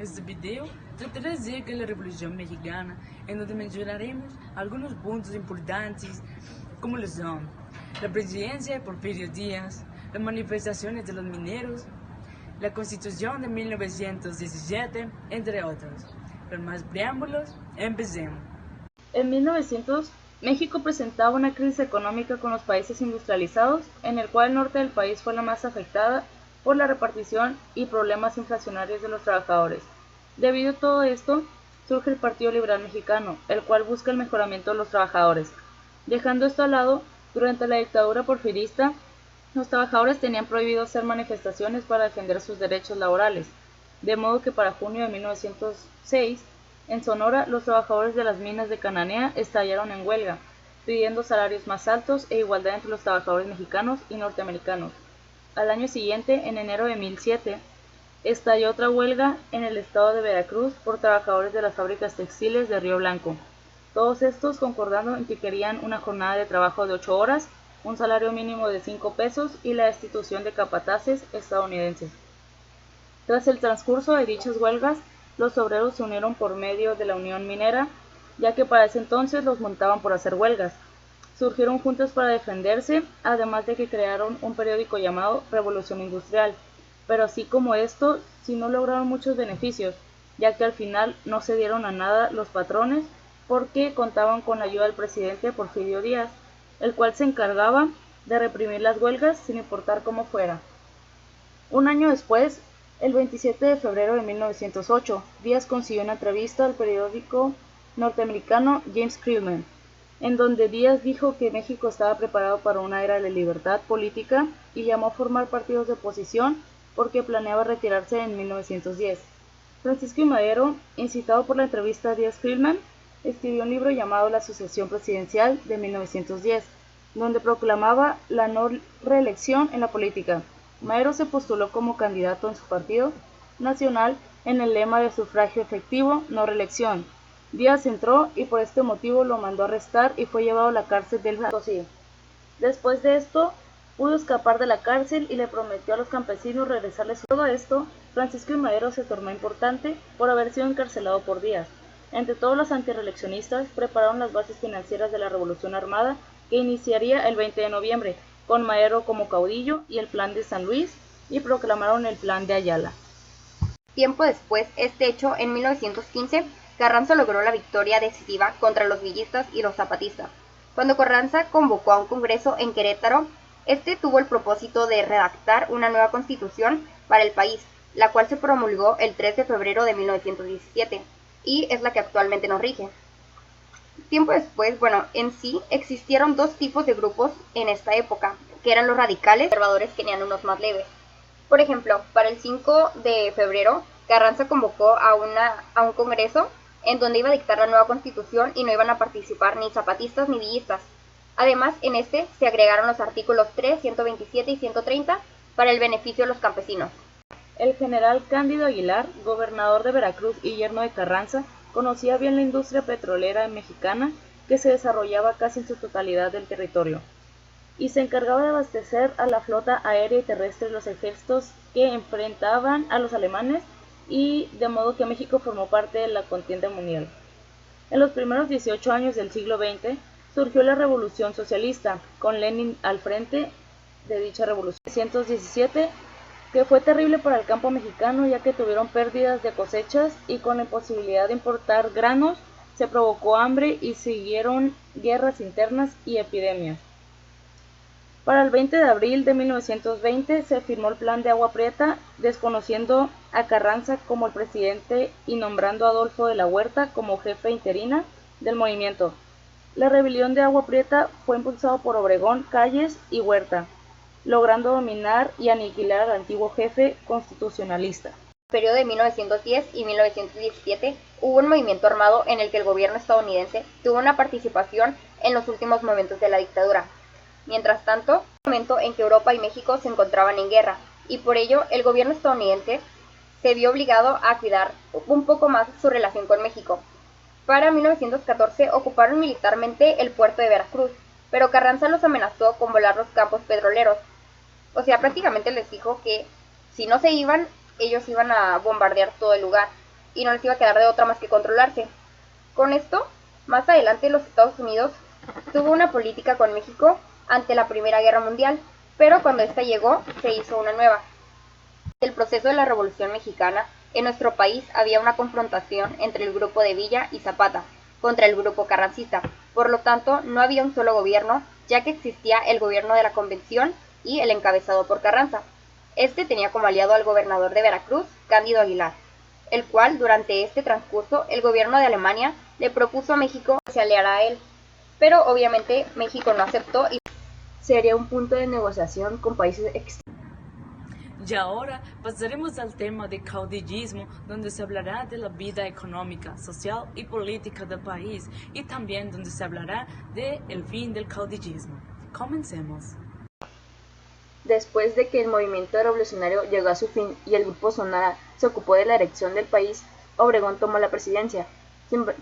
Este video tratará acerca de la Revolución Mexicana, en donde mencionaremos algunos puntos importantes, como lo son la presidencia de Porfirio Díaz, las manifestaciones de los mineros, la Constitución de 1917, entre otros. Sin más preámbulos, empecemos. En 1900, México presentaba una crisis económica con los países industrializados, en el cual el norte del país fue la más afectada por la repartición y problemas inflacionarios de los trabajadores. Debido a todo esto, surge el Partido Liberal Mexicano, el cual busca el mejoramiento de los trabajadores. Dejando esto al lado, durante la dictadura porfirista, los trabajadores tenían prohibido hacer manifestaciones para defender sus derechos laborales, de modo que para junio de 1906, en Sonora, los trabajadores de las minas de Cananea estallaron en huelga, pidiendo salarios más altos e igualdad entre los trabajadores mexicanos y norteamericanos. Al año siguiente, en enero de 1007, estalló otra huelga en el estado de Veracruz por trabajadores de las fábricas textiles de Río Blanco. Todos estos concordando en que querían una jornada de trabajo de 8 horas, un salario mínimo de 5 pesos y la destitución de capataces estadounidenses. Tras el transcurso de dichas huelgas, los obreros se unieron por medio de la Unión Minera, ya que para ese entonces los montaban por hacer huelgas. Surgieron juntas para defenderse, además de que crearon un periódico llamado Revolución Industrial, pero así como esto, sí no lograron muchos beneficios, ya que al final no se dieron a nada los patrones porque contaban con la ayuda del presidente Porfirio Díaz, el cual se encargaba de reprimir las huelgas sin importar cómo fuera. Un año después, el 27 de febrero de 1908, Díaz consiguió una entrevista al periódico norteamericano James Krillman, en donde Díaz dijo que México estaba preparado para una era de libertad política y llamó a formar partidos de oposición porque planeaba retirarse en 1910. Francisco I. Madero, incitado por la entrevista a Díaz-Krillman, escribió un libro llamado La Sucesión Presidencial de 1910, donde proclamaba la no reelección en la política. Madero se postuló como candidato en su partido nacional en el lema de sufragio efectivo, no reelección. Díaz entró y por este motivo lo mandó arrestar y fue llevado a la cárcel del Potosí. Después de esto, pudo escapar de la cárcel y le prometió a los campesinos regresarles todo esto. Francisco I. Madero se tornó importante por haber sido encarcelado por Díaz. Entre todos los antireeleccionistas prepararon las bases financieras de la Revolución Armada que iniciaría el 20 de noviembre, con Madero como caudillo y el Plan de San Luis, y proclamaron el Plan de Ayala. Tiempo después, este hecho, en 1915, Carranza logró la victoria decisiva contra los villistas y los zapatistas. Cuando Carranza convocó a un congreso en Querétaro, este tuvo el propósito de redactar una nueva constitución para el país, la cual se promulgó el 3 de febrero de 1917, y es la que actualmente nos rige. Tiempo después, en sí existieron dos tipos de grupos en esta época, que eran los radicales y los conservadores, que tenían unos más leves. Por ejemplo, para el 5 de febrero, Carranza convocó a un congreso en donde iba a dictar la nueva constitución y no iban a participar ni zapatistas ni villistas. Además, en este se agregaron los artículos 3, 127 y 130 para el beneficio de los campesinos. El general Cándido Aguilar, gobernador de Veracruz y yerno de Carranza, conocía bien la industria petrolera mexicana que se desarrollaba casi en su totalidad del territorio, y se encargaba de abastecer a la flota aérea y terrestre de los ejércitos que enfrentaban a los alemanes, y de modo que México formó parte de la contienda mundial. En los primeros 18 años del siglo XX surgió la Revolución Socialista, con Lenin al frente de dicha revolución. En 1917, que fue terrible para el campo mexicano ya que tuvieron pérdidas de cosechas y con la imposibilidad de importar granos se provocó hambre y siguieron guerras internas y epidemias. Para el 20 de abril de 1920 se firmó el Plan de Agua Prieta, desconociendo a Carranza como el presidente y nombrando a Adolfo de la Huerta como jefe interina del movimiento. La rebelión de Agua Prieta fue impulsada por Obregón, Calles y Huerta, logrando dominar y aniquilar al antiguo jefe constitucionalista. En el periodo de 1910 y 1917 hubo un movimiento armado en el que el gobierno estadounidense tuvo una participación en los últimos momentos de la dictadura. Mientras tanto, un momento en que Europa y México se encontraban en guerra, y por ello el gobierno estadounidense se vio obligado a cuidar un poco más su relación con México. Para 1914 ocuparon militarmente el puerto de Veracruz, pero Carranza los amenazó con volar los campos petroleros. Prácticamente les dijo que si no se iban, ellos iban a bombardear todo el lugar. y no les iba a quedar de otra más que controlarse. Con esto, más adelante los Estados Unidos tuvo una política con México ante la Primera Guerra Mundial, pero cuando esta llegó, se hizo una nueva. En el proceso de la Revolución Mexicana, en nuestro país había una confrontación entre el grupo de Villa y Zapata contra el grupo carrancista. Por lo tanto, no había un solo gobierno, ya que existía el gobierno de la Convención y el encabezado por Carranza. Este tenía como aliado al gobernador de Veracruz, Cándido Aguilar, el cual, durante este transcurso, el gobierno de Alemania le propuso a México que se aliara a él. Pero obviamente México no aceptó y sería un punto de negociación con países externos. Y ahora pasaremos al tema de caudillismo, donde se hablará de la vida económica, social y política del país, y también donde se hablará del fin del caudillismo. Comencemos. Después de que el movimiento revolucionario llegó a su fin y el grupo Sonora se ocupó de la erección del país, Obregón tomó la presidencia.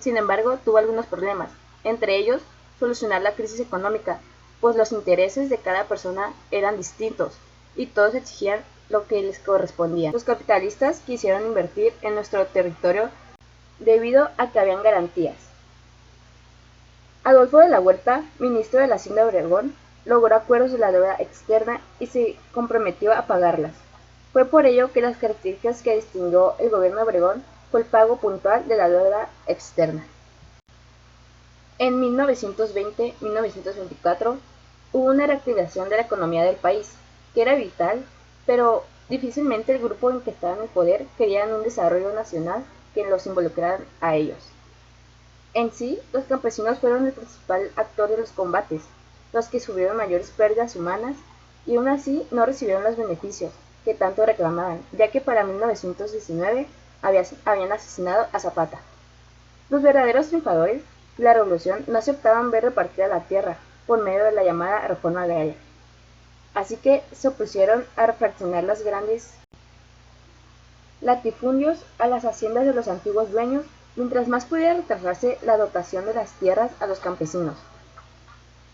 Sin embargo, tuvo algunos problemas, entre ellos, solucionar la crisis económica, pues los intereses de cada persona eran distintos y todos exigían lo que les correspondía. Los capitalistas quisieron invertir en nuestro territorio debido a que habían garantías. Adolfo de la Huerta, ministro de la Hacienda de Obregón, logró acuerdos de la deuda externa y se comprometió a pagarlas. Fue por ello que las características que distinguió el gobierno de Obregón fue el pago puntual de la deuda externa. En 1920-1924 hubo una reactivación de la economía del país, que era vital, pero difícilmente el grupo en que estaba en el poder querían un desarrollo nacional que los involucraran a ellos. En sí, los campesinos fueron el principal actor de los combates, los que sufrieron mayores pérdidas humanas y aún así no recibieron los beneficios que tanto reclamaban, ya que para 1919 habían asesinado a Zapata. Los verdaderos triunfadores de la revolución no aceptaban ver repartida la tierra por medio de la llamada reforma agraria, así que se opusieron a refraccionar los grandes latifundios a las haciendas de los antiguos dueños, mientras más pudiera retrasarse la dotación de las tierras a los campesinos,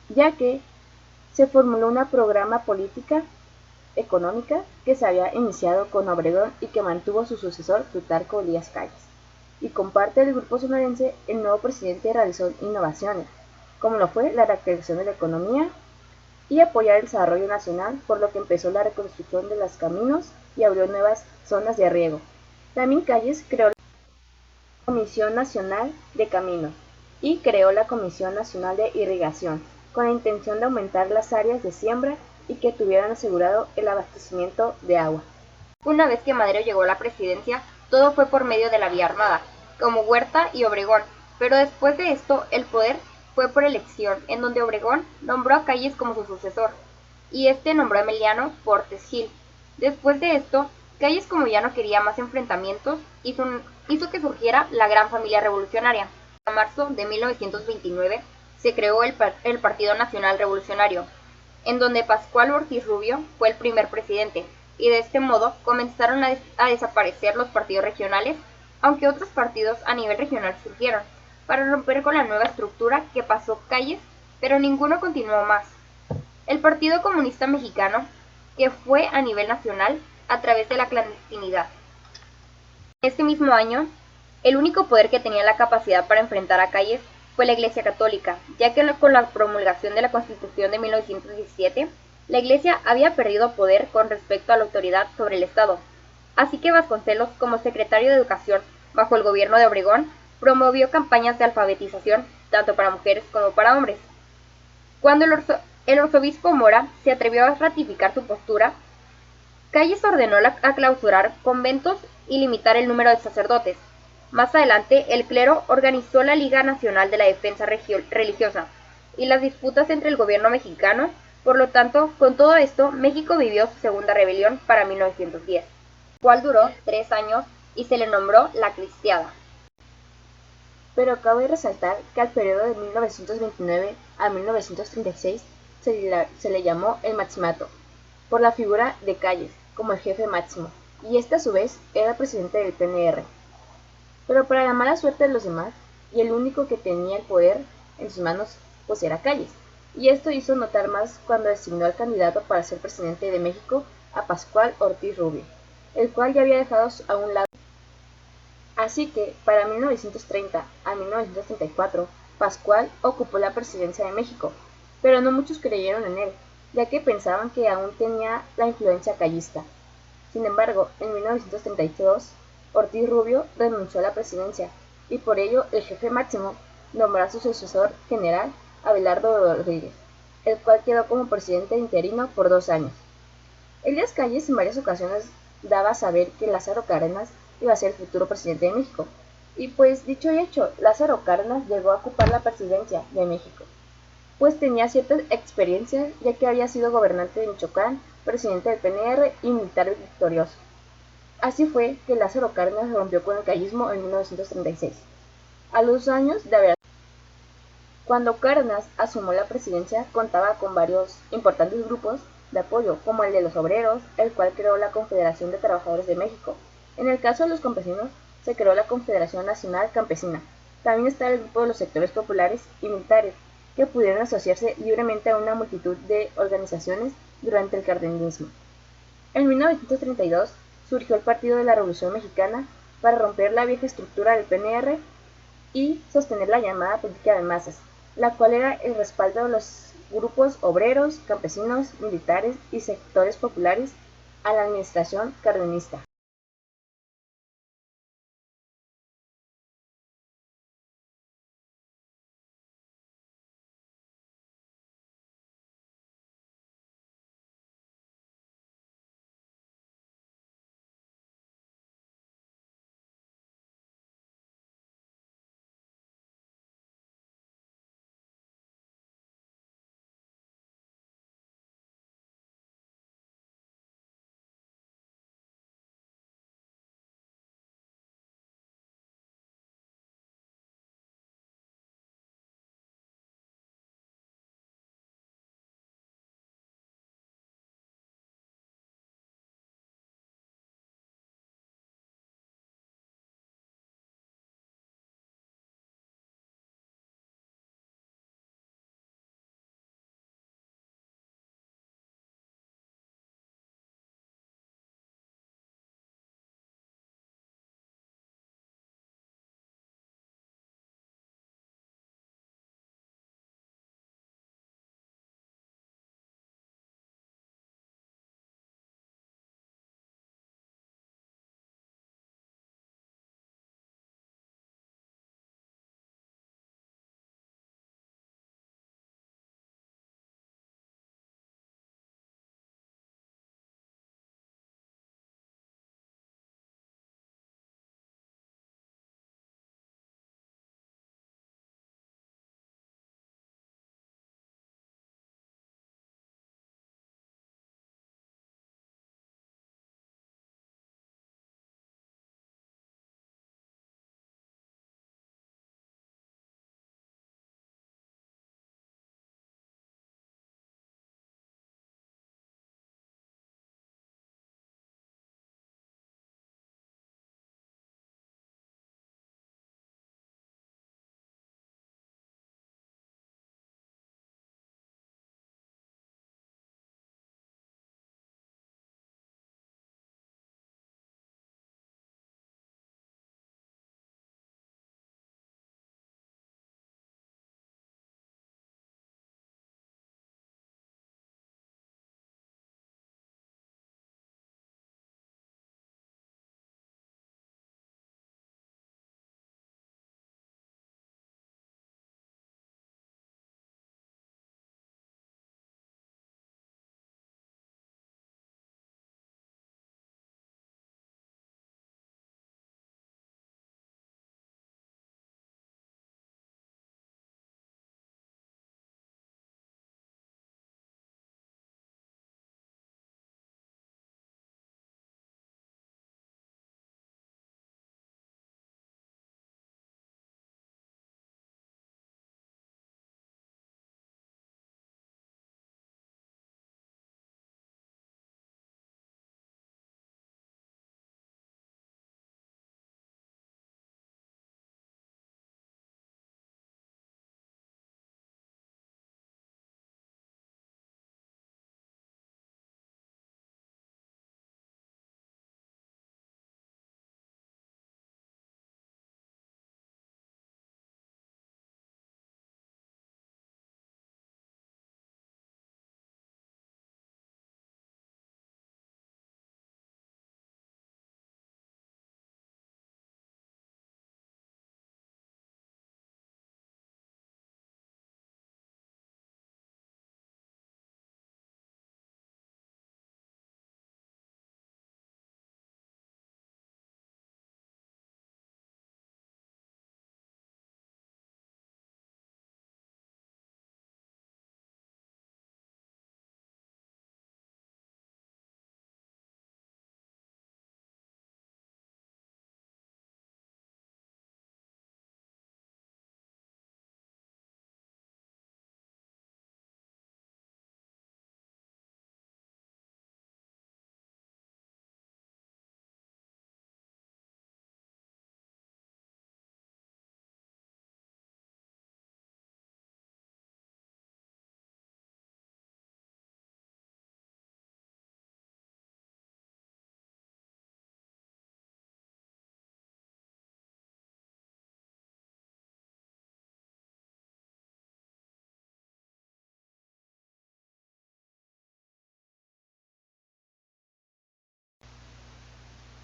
ya que se formuló una programa política económica que se había iniciado con Obregón y que mantuvo su sucesor Plutarco Elías Calles. Y con parte del grupo sonorense, el nuevo presidente realizó innovaciones, como lo fue la reactivación de la economía y apoyar el desarrollo nacional, por lo que empezó la reconstrucción de los caminos y abrió nuevas zonas de riego. También Calles creó la Comisión Nacional de Caminos y creó la Comisión Nacional de Irrigación, con la intención de aumentar las áreas de siembra y que tuvieran asegurado el abastecimiento de agua. Una vez que Madero llegó a la presidencia, todo fue por medio de la vía armada, como Huerta y Obregón, pero después de esto el poder fue por elección, en donde Obregón nombró a Calles como su sucesor, y este nombró a Emiliano Portes Gil. Después de esto, Calles, como ya no quería más enfrentamientos, hizo que surgiera la Gran Familia Revolucionaria. En marzo de 1929 se creó el Partido Nacional Revolucionario, en donde Pascual Ortiz Rubio fue el primer presidente, y de este modo comenzaron a desaparecer los partidos regionales, aunque otros partidos a nivel regional surgieron, para romper con la nueva estructura que pasó Calles, pero ninguno continuó más. El Partido Comunista Mexicano, que fue a nivel nacional a través de la clandestinidad. Este mismo año, el único poder que tenía la capacidad para enfrentar a Calles fue la Iglesia Católica, ya que con la promulgación de la Constitución de 1917, la Iglesia había perdido poder con respecto a la autoridad sobre el Estado. Así que Vasconcelos, como secretario de Educación bajo el gobierno de Obregón, promovió campañas de alfabetización tanto para mujeres como para hombres. Cuando el arzobispo Mora se atrevió a ratificar su postura, Calles ordenó a clausurar conventos y limitar el número de sacerdotes. Más adelante, el clero organizó la Liga Nacional de la Defensa Religiosa y las disputas entre el gobierno mexicano. Por lo tanto, con todo esto, México vivió su segunda rebelión para 1910, cual duró 3 años y se le nombró la Cristiada. Pero cabe resaltar que al periodo de 1929 a 1936 se le llamó el Maximato, por la figura de Calles como el jefe máximo, y este a su vez era presidente del PNR. Pero para la mala suerte de los demás, y el único que tenía el poder en sus manos, pues era Calles, y esto hizo notar más cuando designó al candidato para ser presidente de México a Pascual Ortiz Rubio, el cual ya había dejado a un lado Así que, para 1930 a 1934, Pascual ocupó la presidencia de México, pero no muchos creyeron en él, ya que pensaban que aún tenía la influencia callista. Sin embargo, en 1932, Ortiz Rubio renunció a la presidencia, y por ello el jefe máximo nombró a su sucesor general Abelardo Rodríguez, el cual quedó como presidente interino por 2 años. Elías Calles en varias ocasiones daba a saber que Lázaro Cárdenas iba a ser el futuro presidente de México. Y pues dicho y hecho, Lázaro Cárdenas llegó a ocupar la presidencia de México, pues tenía cierta experiencia ya que había sido gobernante de Michoacán, presidente del PNR y militar victorioso. Así fue que Lázaro Cárdenas rompió con el callismo en 1936, a los años de haber. Cuando Cárdenas asumió la presidencia, contaba con varios importantes grupos de apoyo, como el de los obreros, el cual creó la Confederación de Trabajadores de México. En el caso de los campesinos, se creó la Confederación Nacional Campesina. También está el grupo de los sectores populares y militares, que pudieron asociarse libremente a una multitud de organizaciones durante el cardenismo. En 1932 surgió el Partido de la Revolución Mexicana para romper la vieja estructura del PNR y sostener la llamada política de masas, la cual era el respaldo de los grupos obreros, campesinos, militares y sectores populares a la administración cardenista.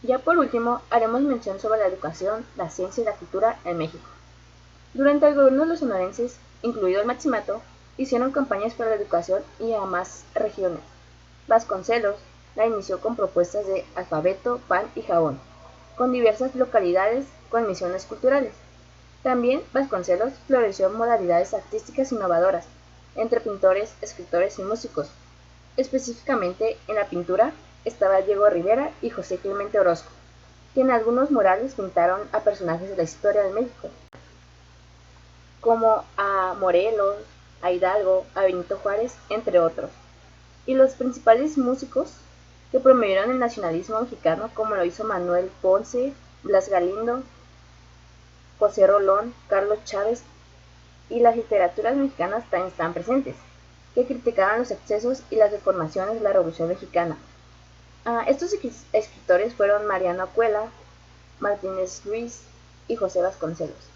Ya por último, haremos mención sobre la educación, la ciencia y la cultura en México. Durante el gobierno de los sonorenses, incluido el Maximato, hicieron campañas para la educación y a más regiones. Vasconcelos la inició con propuestas de alfabeto, pan y jabón, con diversas localidades con misiones culturales. También Vasconcelos floreció en modalidades artísticas innovadoras, entre pintores, escritores y músicos. Específicamente en la pintura estaba Diego Rivera y José Clemente Orozco, que en algunos murales pintaron a personajes de la historia de México, como a Morelos, a Hidalgo, a Benito Juárez, entre otros. Y los principales músicos que promovieron el nacionalismo mexicano, como lo hizo Manuel Ponce, Blas Galindo, José Rolón, Carlos Chávez y las literaturas mexicanas también están presentes, que criticaban los excesos y las deformaciones de la Revolución Mexicana. Estos escritores fueron Mariano Acuela, Martínez Ruiz y José Vasconcelos.